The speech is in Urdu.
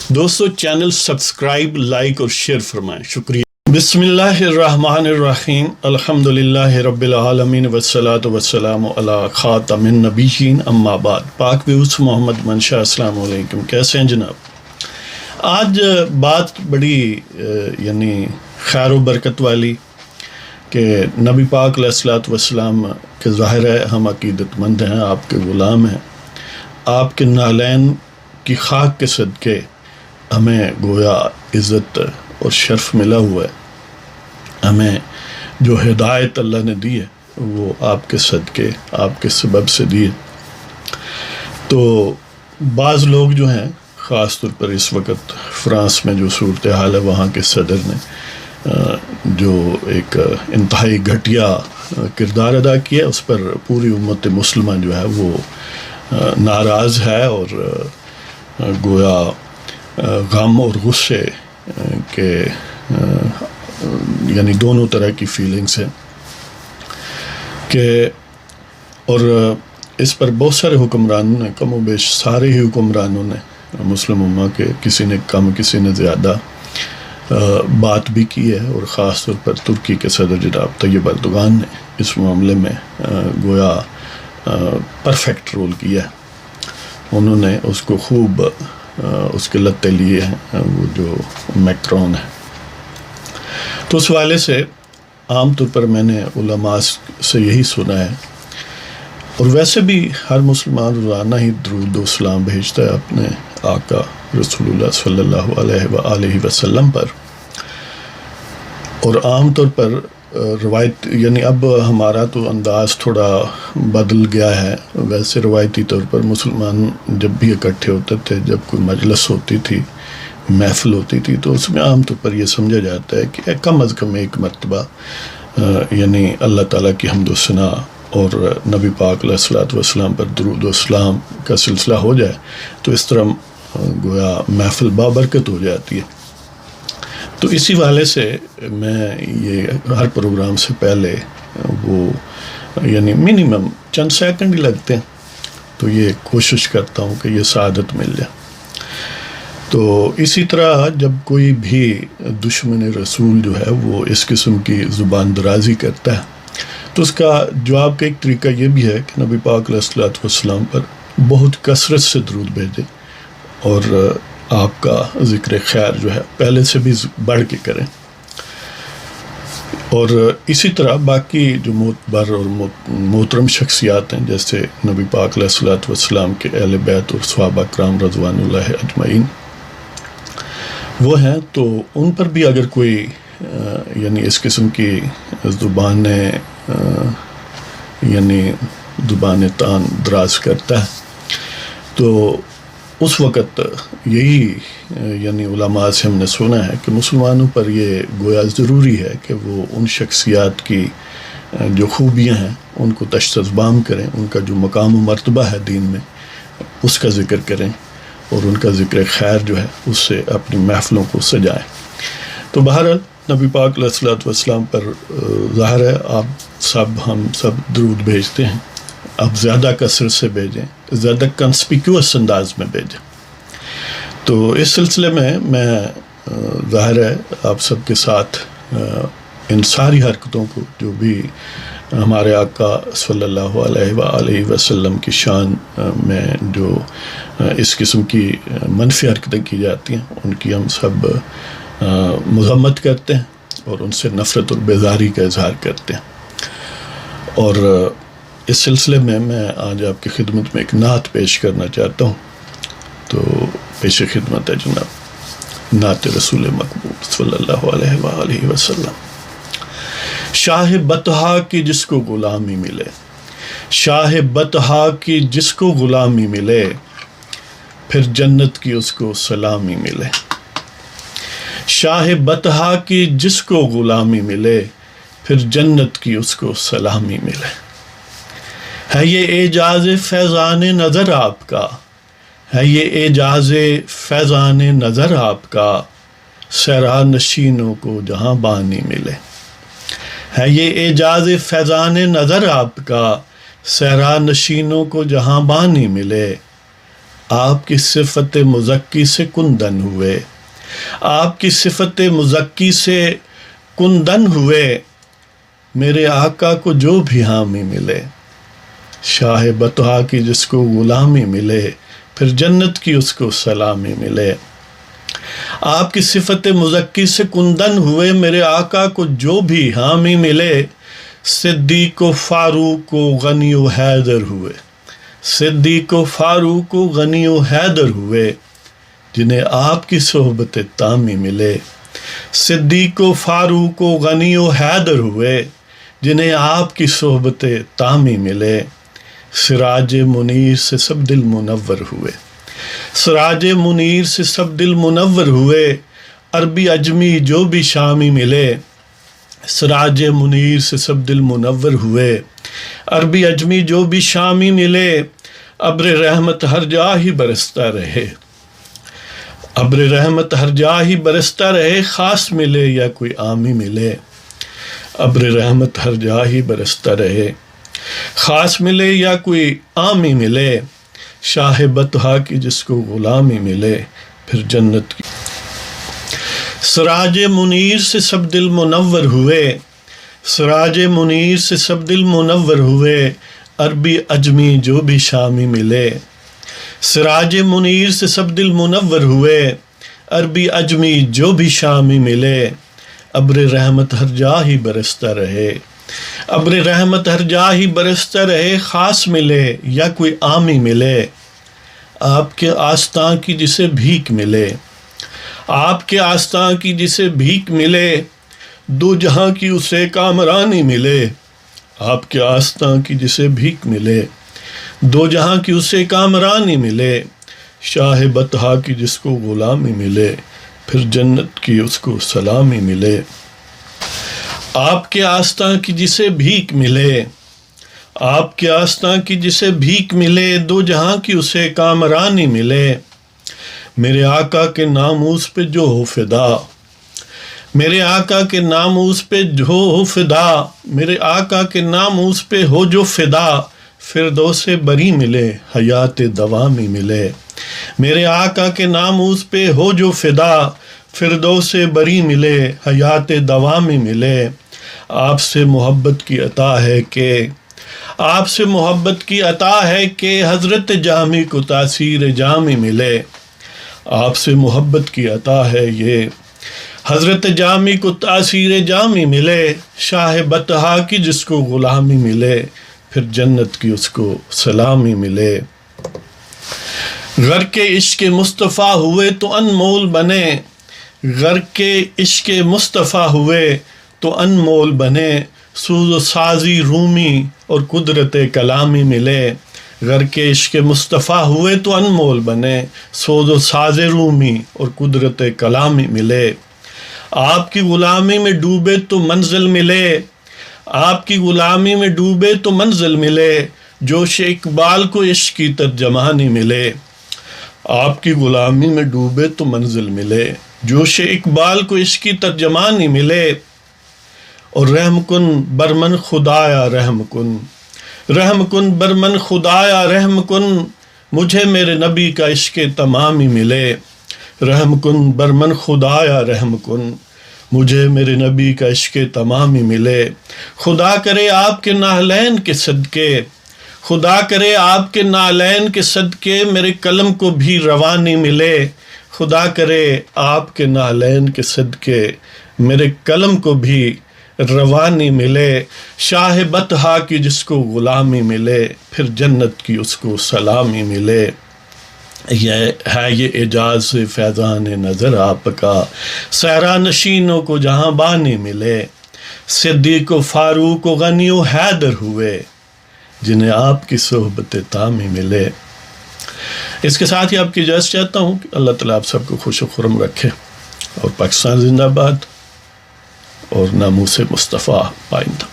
دوستو چینل سبسکرائب لائک اور شیئر فرمائیں، شکریہ۔ بسم اللہ الرحمن الرحیم، الحمدللہ رب العالمین والصلاة والسلام علی خاتم النبیین، اما بعد۔ پاک بیوس محمد منشا، السلام علیکم، کیسے ہیں جناب؟ آج بات بڑی خیر و برکت والی کہ نبی پاک علیہ الصلوۃ والسلام کے ظاہر ہے ہم عقیدت مند ہیں، آپ کے غلام ہیں، آپ کے نالین کی خاک کے صدقے ہمیں گویا عزت اور شرف ملا ہوا ہے۔ ہمیں جو ہدایت اللہ نے دی ہے وہ آپ کے صدقے، آپ کے سبب سے دی ہے۔ تو بعض لوگ جو ہیں، خاص طور پر اس وقت فرانس میں جو صورتحال ہے، وہاں کے صدر نے جو ایک انتہائی گھٹیا کردار ادا کیا، اس پر پوری امت مسلمہ جو ہے وہ ناراض ہے اور گویا غم اور غصے کے دونوں طرح کی فیلنگس ہیں کہ، اور اس پر بہت سارے حکمرانوں نے، کم و بیش سارے ہی حکمرانوں نے مسلم امہ کے، کسی نے کم کسی نے زیادہ بات بھی کی ہے، اور خاص طور پر ترکی کے صدر جناب طیب اردوغان نے اس معاملے میں گویا پرفیکٹ رول کیا ہے۔ انہوں نے اس کو خوب اس کے لتے لیے ہیں، وہ جو میکرون ہے۔ تو اس حوالے سے عام طور پر میں نے علماء سے یہی سنا ہے، اور ویسے بھی ہر مسلمان روزانہ ہی درود و سلام بھیجتا ہے اپنے آقا رسول اللہ صلی اللہ علیہ وآلہ وسلم پر، اور عام طور پر روایت اب ہمارا تو انداز تھوڑا بدل گیا ہے، ویسے روایتی طور پر مسلمان جب بھی اکٹھے ہوتے تھے، جب کوئی مجلس ہوتی تھی، محفل ہوتی تھی، تو اس میں عام طور پر یہ سمجھا جاتا ہے کہ کم از کم ایک مرتبہ اللہ تعالیٰ کی حمد و ثنا اور نبی پاک علیہ الصلوۃ والسلام پر درود و سلام کا سلسلہ ہو جائے، تو اس طرح گویا محفل بابرکت ہو جاتی ہے۔ تو اسی والے سے میں یہ ہر پروگرام سے پہلے وہ منیمم چند سیکنڈ ہی لگتے ہیں، تو یہ کوشش کرتا ہوں کہ یہ سعادت مل جائے۔ تو اسی طرح جب کوئی بھی دشمن رسول جو ہے وہ اس قسم کی زبان درازی کرتا ہے، تو اس کا جواب کا ایک طریقہ یہ بھی ہے کہ نبی پاک علیہ الصلوۃ والسلام پر بہت کثرت سے درود بھیجیں، اور آپ کا ذکر خیر جو ہے پہلے سے بھی بڑھ کے کریں، اور اسی طرح باقی جو معتبر اور محترم شخصیات ہیں، جیسے نبی پاک علیہ الصلوۃ والسلام کے اہل بیت اور صحابہ کرام رضوان اللہ اجمعین وہ ہیں، تو ان پر بھی اگر کوئی اس قسم کی زبانیں زبان تان دراز کرتا ہے، تو اس وقت یہی علماء سے ہم نے سنا ہے کہ مسلمانوں پر یہ گویا ضروری ہے کہ وہ ان شخصیات کی جو خوبیاں ہیں ان کو تشتذبام کریں، ان کا جو مقام و مرتبہ ہے دین میں اس کا ذکر کریں، اور ان کا ذکر خیر جو ہے اس سے اپنی محفلوں کو سجائیں۔ تو بہرحال نبی پاک علیہ الصلوۃ والسلام پر ظاہر ہے ہم سب درود بھیجتے ہیں، آپ زیادہ کثرت سے بھیجیں، زیادہ کنسپیکیوس انداز میں بھیجیں۔ تو اس سلسلے میں ظاہر ہے آپ سب کے ساتھ ان ساری حرکتوں کو جو بھی ہمارے آقا صلی اللہ علیہ وآلہ وسلم کی شان میں جو اس قسم کی منفی حرکتیں کی جاتی ہیں، ان کی ہم سب مذمت کرتے ہیں اور ان سے نفرت اور بیزاری کا اظہار کرتے ہیں۔ اور اس سلسلے میں آج آپ کی خدمت میں ایک نعت پیش کرنا چاہتا ہوں، تو پیش خدمت ہے جناب نعت رسول مقبول صلی اللہ علیہ وآلہ وسلم۔ شاہ بطحا کی جس کو غلامی ملے، شاہ بطحا کی جس کو غلامی ملے، پھر جنت کی اس کو سلامی ملے۔ شاہ بطحا کی جس کو غلامی ملے، پھر جنت کی اس کو سلامی ملے۔ ہے یہ اعجاز فیضان نظر آپ کا، ہے یہ اعجاز فیضان نظر آپ کا، صحرا نشینوں کو جہاں بانی ملے۔ ہے یہ اعجاز فیضان نظر آپ کا، صحرا نشینوں کو جہاں بانی ملے۔ آپ کی صفت مزکی سے کندن ہوئے، آپ کی صفت مزکی سے کندن ہوئے، میرے آقا کو جو بھی حامی ملے، شاہ بطحا کی جس کو غلامی ملے، پھر جنت کی اس کو سلامی ملے۔ آپ کی صفت مزکی سے کندن ہوئے، میرے آقا کو جو بھی حامی ملے، صدیق و فاروق و غنی و حیدر ہوئے، صدیق و فاروق و غنی و حیدر ہوئے، جنہیں آپ کی صحبت تامی ملے، صدیق و فاروق و غنی و حیدر ہوئے، جنہیں آپ کی صحبت تامی ملے، سراج منیر سے سب دل منور ہوئے، سراج منیر سے سب دل منور ہوئے، عربی عجمی جو بھی شامی ملے، سراج منیر سے سب دل منور ہوئے، عربی عجمی جو بھی شامی ملے، ابر رحمت ہر جا ہی برستا رہے، ابر رحمت ہر جا ہی برستا رہے، خاص ملے یا کوئی عامی ملے، ابر رحمت ہر جا ہی برستا رہے، خاص ملے یا کوئی عامی ملے، شاہ بطحا کی جس کو غلامی ملے، پھر جنت کی۔ سراج منیر سے سب دل منور ہوئے، سراج منیر سے سب دل منور ہوئے، عربی عجمی جو بھی شامی ملے، سراج منیر سے سب دل منور ہوئے، عربی عجمی جو بھی شامی ملے، ابر رحمت ہر جا ہی برستا رہے، ابر رحمت ہر جا ہی برستا رہے، خاص ملے یا کوئی عامی ملے، آپ کے آستاں کی جسے بھیک ملے، آپ کے آستاں کی جسے بھیک ملے، دو جہاں کی اسے کامرانی ملے، آپ کے آستاں کی جسے بھیک ملے، دو جہاں کی اسے کامرانی ملے، شاہ بطحا کی جس کو غلامی ملے، پھر جنت کی اس کو سلامی ملے، آپ کے آستاں کی جسے بھیک ملے، آپ کے آستاں کی جسے بھیک ملے، دو جہاں کی اسے کامرانی ملے، میرے آقا کے ناموس پہ جو ہو فدا، میرے آقا کے ناموس پہ جو ہو فدا، میرے آقا کے ناموس پہ ہو جو فدا، فردوس بری ملے، حیات دوامی ملے، میرے آقا کے ناموس پہ ہو جو فدا، فردوس بری ملے، حیات دوامی ملے، آپ سے محبت کی عطا ہے کہ، آپ سے محبت کی عطا ہے کہ حضرت جامی کو تاثیر جامی ملے، آپ سے محبت کی عطا ہے یہ حضرت جامی کو تاثیر جامی ملے، شاہ بطحا کی جس کو غلامی ملے، پھر جنت کی اس کو سلامی ملے، غرق عشق مصطفیٰ ہوئے تو انمول بنے، غرق عشق مصطفیٰ ہوئے تو انمول بنے، سوز و سازی رومی اور قدرت کلامی ملے، غرق عشق مصطفیٰ ہوئے تو انمول بنے، سوز و ساز رومی اور قدرت کلامی ملے، آپ کی غلامی میں ڈوبے تو منزل ملے، آپ کی غلامی میں ڈوبے تو منزل ملے، جوش اقبال کو عشق کی ترجمانی ملے، آپ کی غلامی میں ڈوبے تو منزل ملے، جوش اقبال کو عشق کی ترجمانی ملے، اور رحم کن برمن خدایا رحم کن، رحم کن برمن خدایا رحم کن، مجھے میرے نبی کا عشق تمامی ملے، رحم کن برمن خدایا رحم کن، مجھے میرے نبی کا عشق تمامی ملے، خدا کرے آپ کے نالین کے صدقے، خدا کرے آپ کے نالین کے صدقے، میرے قلم کو بھی روانی ملے، خدا کرے آپ کے نالین کے صدقے، میرے قلم کو بھی روانی ملے، شاہ بطحا کی جس کو غلامی ملے، پھر جنت کی اس کو سلامی ملے۔ یہ اعجاز فیضان نظر آپ کا، صحرا نشینوں کو جہاں بانی ملے، صدیق و فاروق و غنی و حیدر ہوئے، جنہیں آپ کی صحبت تامی ملے۔ اس کے ساتھ ہی آپ کی اجازت چاہتا ہوں کہ اللہ تعالیٰ آپ سب کو خوش و خرم رکھے، اور پاکستان زندہ باد، اور ناموس مصطفیٰ پائندہ۔